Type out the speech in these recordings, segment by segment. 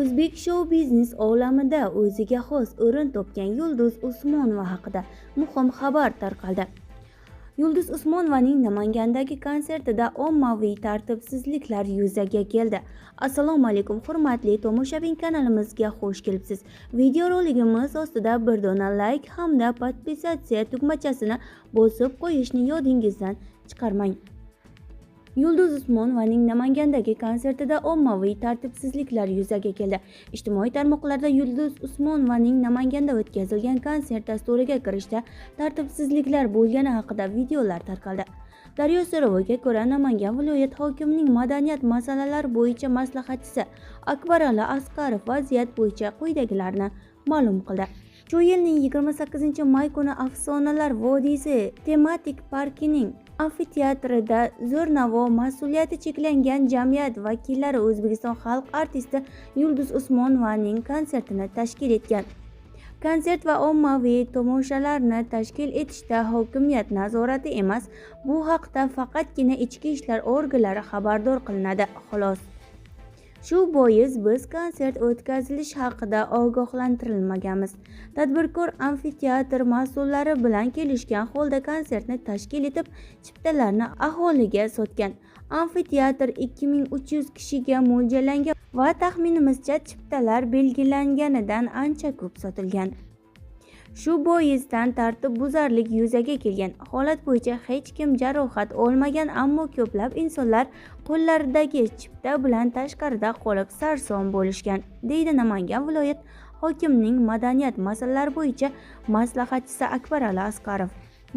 O'zbek shou-biznes olamida o'ziga xos o'rin topgan Yulduz Usmonova haqida muhim xabar tarqaldi. Yulduz Usmonovaning Namangandagi konsertida ommaviy tartibsizliklar yuzaga keldi. Assalomu alaykum, hurmatli tomoshabin, kanalimizga xush kelibsiz. Videoroligimiz ostida bir dona like hamda podpisatsiya tugmachasini bosib qo'yishni yodingizdan chiqarmang. Yulduz Usmonovaning Namangandagi konsertida ommaviy tartibsizliklar yuzaga keldi. Ijtimoiy tarmoqlarda Yulduz Usmonovaning Namanganda o'tkazilgan konsert dasturiga kirishda tartibsizliklar bo'lgani haqida videolar tarqaldi. Daryo so'roviga ko'ra, Namangan viloyat hokimining madaniyat masalalari bo'yicha maslahatchisi Akbarali Asqarov vaziyat bo'yicha quyidagilarni ma'lum qildi. Shu yilning 28-may kuni Afsonalar vodiysi tematik parkining amfiteatrida Zo'rnavo mas'uliyati cheklangan jamiyat vakillari O'zbekiston xalq artisti Yulduz Usmonovaning konsertini tashkil etgan. Konsert va ommaviy tomoshalarni tashkil etishda hokimiyat nazorati emas, bu haqda faqatgina ichki ishlar organlari xabardor qilinadi, xolos. Shu bois biz konsert o'tkazilishi haqida ogohlantirilmaganmiz. Tadbirkor amfiteatr mas'ullari bilan kelishgan holda konsertni tashkil etib, chiptalarni aholiga sotgan. Amfiteatr 2300 kishiga mo'ljallangan va taxminimizcha chiptalar belgilanganidan ancha ko'p sotilgan. Shu boisdan tartibbuzarlik yuzaga kelgan. Holat bo'yicha hech kim jarohat olmagan, ammo ko'plab insonlar qo'llaridagi chipta bilan tashqarida qolib sarson bo'lishgan, deydi Namangan viloyat hokimining madaniyat masalalari bo'yicha maslahatchisi Akbarali Asqarov.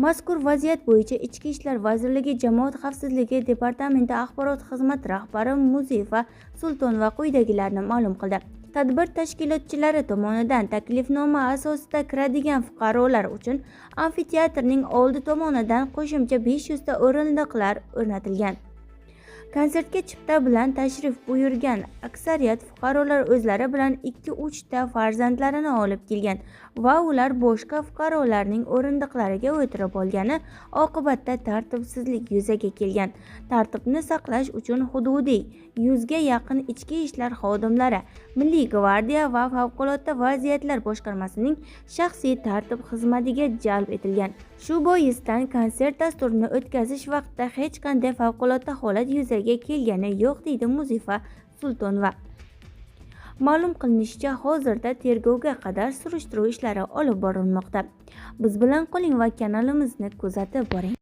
Mazkur vaziyat bo'yicha Ichki ishlar vazirligi Jamoat xavfsizligi departamenti axborot xizmati rahbari Muzifa Sultonova quyidagilarni ma'lum qildi. Tadbir tashkilotchilari tomonidan taklifnoma asosida kiradigan fuqarolar uchun amfiteatrning oldi tomonidan qo'shimcha 500 ta o'rindiqlar o'rnatilgan. Konsertga chipta bilan tashrif buyurgan aksariyat fuqarolar o'zlari bilan 2-3 ta farzandlarini olib kelgan va ular boshqa fuqarolarning o'rindiqlariga o'tirib olgani oqibatda tartibsizlik yuzaga kelgan. Tartibni saqlash uchun hududiy 100 ga yaqin ichki ishlar xodimlari, Milliy gvardiya va favqulodda vaziyatlar boshqarmasining shaxsiy tartib xizmatiga jalb etilgan. Shu boisdan konsert dasturini o'tkazish vaqtida hech qanday favqulodda holat yuzaga kelgani yo'q, deydi Muzifa Sultonova. Ma'lum qilinishicha, hozirda tergovga qadar surishtiruv ishlari olib borilmoqda. Biz bilan qoling va kanalimizni kuzatib boring.